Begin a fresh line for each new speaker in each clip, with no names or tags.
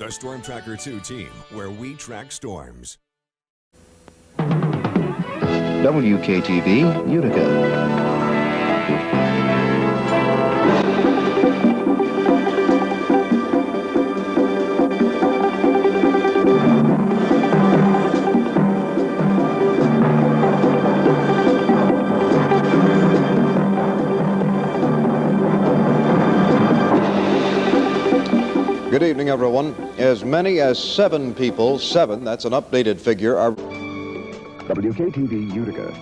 The Storm Tracker 2 team, where we track storms.
WKTV, Utica.
Good evening, everyone. As many as 7 people, 7, that's an updated figure, are...
WKTV Utica.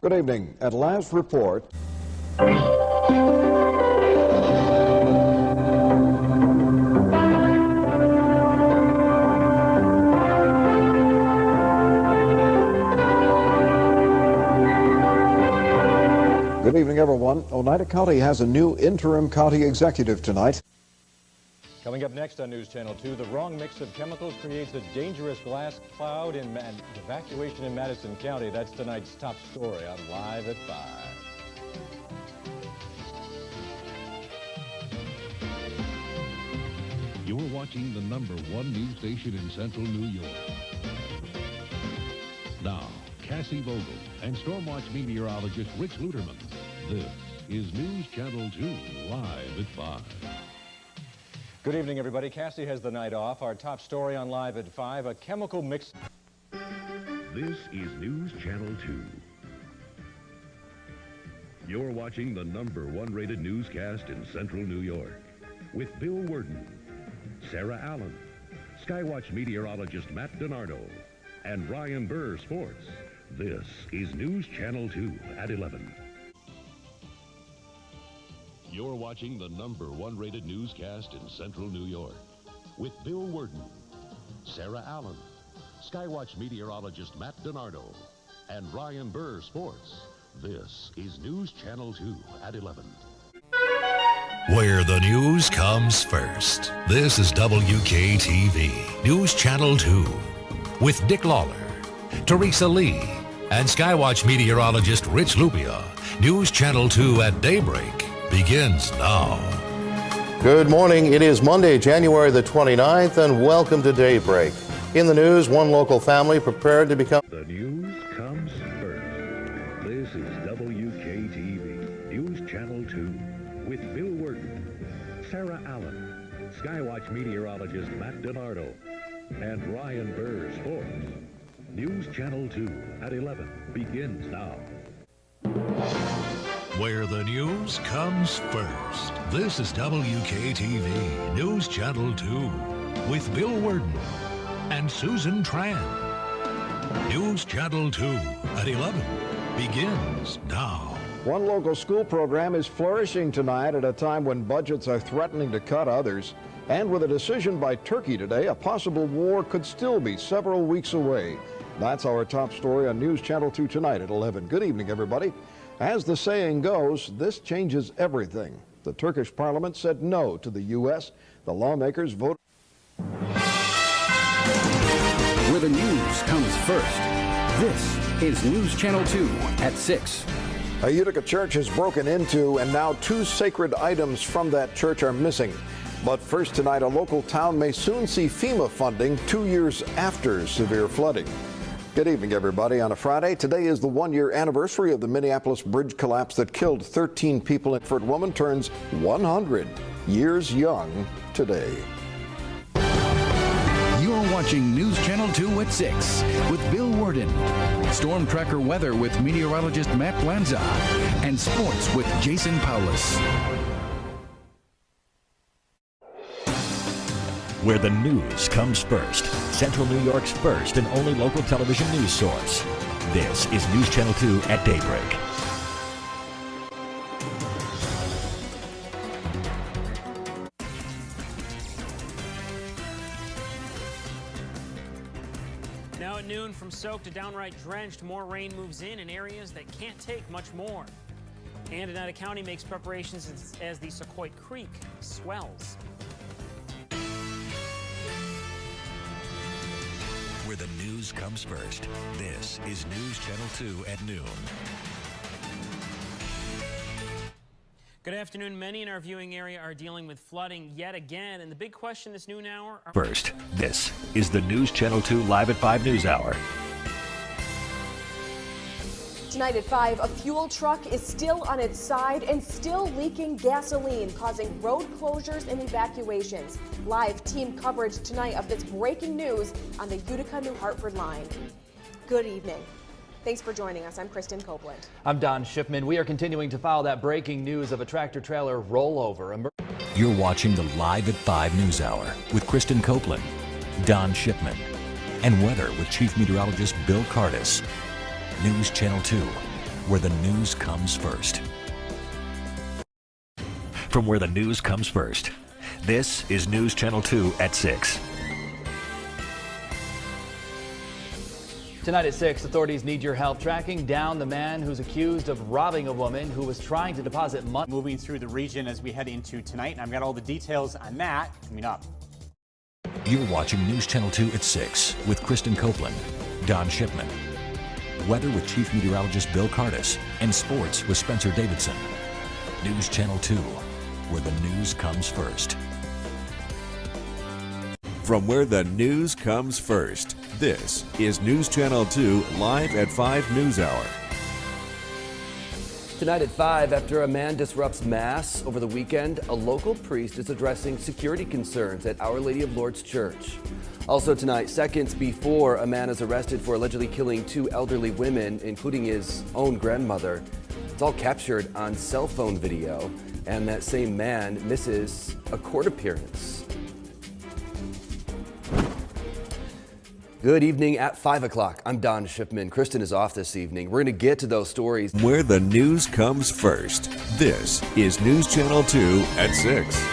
Good evening. At last report... Good evening, everyone. Oneida County has a new interim county executive tonight.
Coming up next on News Channel 2, the wrong mix of chemicals creates a dangerous glass cloud in evacuation in Madison County. That's tonight's top story on Live at 5.
You're watching the #1 news station in central New York. Now, Cassie Vogel and Stormwatch meteorologist Rich Luterman. This is News Channel 2, Live at 5.
Good evening, everybody. Cassie has the night off. Our top story on Live at 5, a chemical mix.
This is News Channel 2. You're watching the #1 rated newscast in central New York with Bill Worden, Sarah Allen, Skywatch meteorologist Matt DiNardo, and Ryan Burr Sports. This is News Channel 2 at 11. You're watching the #1 rated newscast in central New York with Bill Worden, Sarah Allen, Skywatch meteorologist Matt DiNardo, and Ryan Burr Sports. This is News Channel 2 at 11.
Where the news comes first. This is WKTV, News Channel 2, with Dick Lawler, Teresa Lee, and Skywatch meteorologist Rich Lupia. News Channel 2 at daybreak begins now.
Good morning. It is Monday, January the 29th, and welcome to Daybreak. In the news, one local family prepared to become...
The news comes first. This is WKTV, News Channel 2, with Bill Worden, Sarah Allen, Skywatch meteorologist Matt DiNardo, and Ryan Burr Sports. News Channel 2 at 11 begins now.
Where the news comes first. This is WKTV, News Channel 2, with Bill Worden and Susan Tran. News Channel 2 at 11 begins now.
One local school program is flourishing tonight at a time when budgets are threatening to cut others. And with a decision by Turkey today, a possible war could still be several weeks away. That's our top story on News Channel 2 tonight at 11. Good evening, everybody. As the saying goes, this changes everything. The Turkish parliament said no to the U.S. The lawmakers voted.
Where the news comes first. This is News Channel 2 at 6.
A Utica church is broken into, and now 2 sacred items from that church are missing. But first tonight, a local town may soon see FEMA funding 2 years after severe flooding. Good evening, everybody. On a Friday, today is the 1-year anniversary of the Minneapolis bridge collapse that killed 13 people. A woman turns 100 years young today.
You're watching News Channel 2 at 6 with Bill Worden, Storm Tracker weather with meteorologist Matt Lanza, and sports with Jason Paulus.
Where the news comes first. Central New York's first and only local television news source. This is News Channel 2 at daybreak.
Now at noon, from soaked to downright drenched, more rain moves in areas that can't take much more. And Oneida County makes preparations as the Sequoia Creek swells.
news comes first. This is News Channel 2 at noon.
Good afternoon. Many in our viewing area are dealing with flooding yet again, and the big question this noon hour...
First, this is the News Channel 2 Live at 5 News Hour.
Tonight at 5, a fuel truck is still on its side and still leaking gasoline, causing road closures and evacuations. Live team coverage tonight of this breaking news on the Utica-New Hartford line. Good evening. Thanks for joining us. I'm Kristen Copeland.
I'm Don Shipman. We are continuing to follow that breaking news of a tractor-trailer rollover.
You're watching the Live at 5 News Hour with Kristen Copeland, Don Shipman, and weather with Chief Meteorologist Bill Cardis. News Channel 2, where the news comes first. From where the news comes first, this is News Channel 2 at 6.
Tonight at 6, authorities need your help tracking down the man who's accused of robbing a woman who was trying to deposit money.
Moving through the region as we head into tonight, and I've got all the details on that coming up.
You're watching News Channel 2 at 6 with Kristen Copeland, Don Shipman, weather with Chief Meteorologist Bill Cardis, and sports with Spencer Davidson. News Channel 2, where the news comes first.
From where the news comes first, this is News Channel 2 Live at 5 News Hour.
Tonight at 5, after a man disrupts Mass over the weekend, a local priest is addressing security concerns at Our Lady of Lourdes Church. Also tonight, seconds before a man is arrested for allegedly killing 2 elderly women, including his own grandmother. It's all captured on cell phone video, and that same man misses a court appearance. Good evening at 5 o'clock. I'm Don Shipman. Kristen is off this evening. We're going to get to those stories.
Where the news comes first, this is News Channel 2 at 6.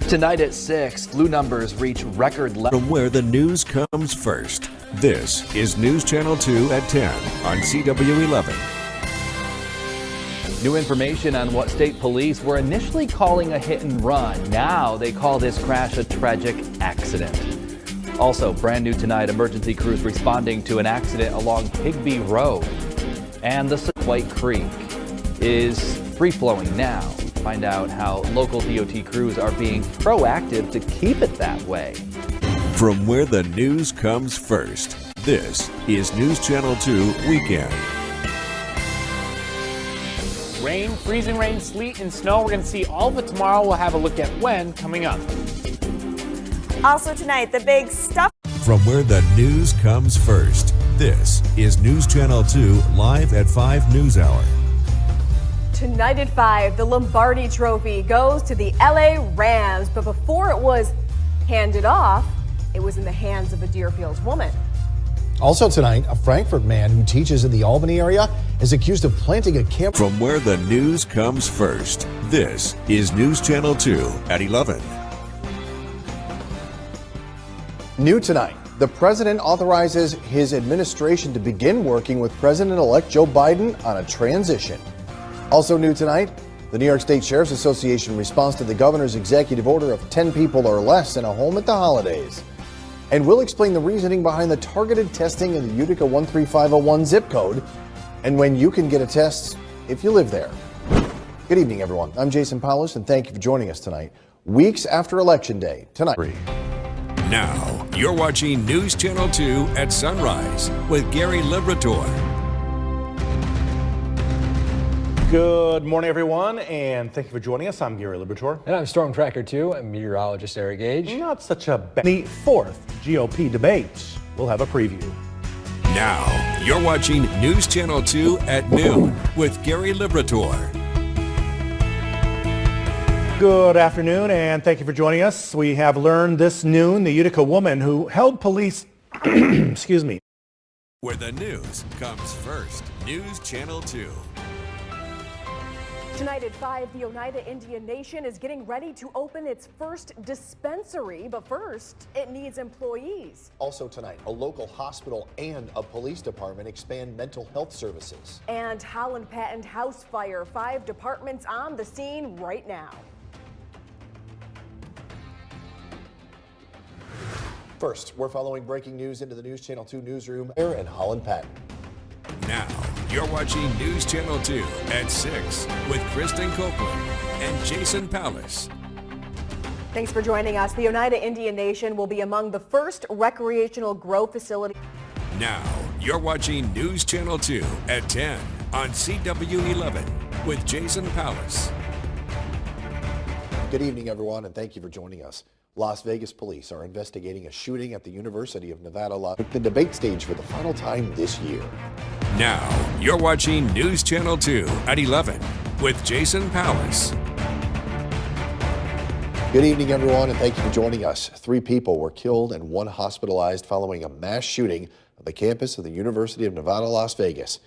Tonight at 6, flu numbers reach record levels.
From where the news comes first, this is News Channel 2 at 10 on CW11.
New information on what state police were initially calling a hit and run. Now they call this crash a tragic accident. Also, brand new tonight, emergency crews responding to an accident along Higby Road. And the White Creek is free-flowing now. Find out how local DOT crews are being proactive to keep it that way.
From where the news comes first, this is News Channel 2 Weekend.
Rain, freezing rain, sleet, and snow. We're going to see all of it tomorrow. We'll have a look at when coming up.
Also tonight, the big stuff.
From where the news comes first, this is News Channel 2 Live at 5 News Hour.
Tonight at 5, the Lombardi Trophy goes to the LA Rams, but before it was handed off, it was in the hands of a Deerfield woman.
Also tonight, a Frankfurt man who teaches in the Albany area is accused of planting a camp.
From where the news comes first, this is News Channel 2 at 11.
New tonight, the president authorizes his administration to begin working with President-elect Joe Biden on a transition. Also new tonight, the New York State Sheriff's Association responds to the governor's executive order of 10 people or less in a home at the holidays. And we'll explain the reasoning behind the targeted testing in the Utica 13501 zip code and when you can get a test if you live there. Good evening, everyone. I'm Jason Powers, and thank you for joining us tonight. Weeks after Election Day, tonight.
Now, you're watching News Channel 2 at sunrise with Gary Liberator.
Good morning, everyone, and thank you for joining us. I'm Gary Liberator.
And I'm Storm Tracker 2. I'm meteorologist Eric Gage.
Not such a bad. The 4th GOP debate. We'll have a preview.
Now, you're watching News Channel 2 at noon with Gary Liberator.
Good afternoon, and thank you for joining us. We have learned this noon the Utica woman who held police, excuse me.
Where the news comes first, News Channel 2.
Tonight at 5, the Oneida Indian Nation is getting ready to open its first dispensary, but first, it needs employees.
Also tonight, a local hospital and a police department expand mental health services.
And Holland Patent house fire, 5 departments on the scene right now.
First, we're following breaking news into the News Channel 2 newsroom here in Holland Patton.
Now, you're watching News Channel 2 at 6 with Kristen Copeland and Jason Palace.
Thanks for joining us. The Oneida Indian Nation will be among the first recreational grow facilities.
Now, you're watching News Channel 2 at 10 on CW11 with Jason Palace.
Good evening, everyone, and thank you for joining us. Las Vegas police are investigating a shooting at the University of Nevada, the debate stage for the final time this year.
Now, you're watching News Channel 2 at 11 with Jason Palace.
Good evening, everyone, and thank you for joining us. 3 people were killed and 1 hospitalized following a mass shooting at the campus of the University of Nevada, Las Vegas.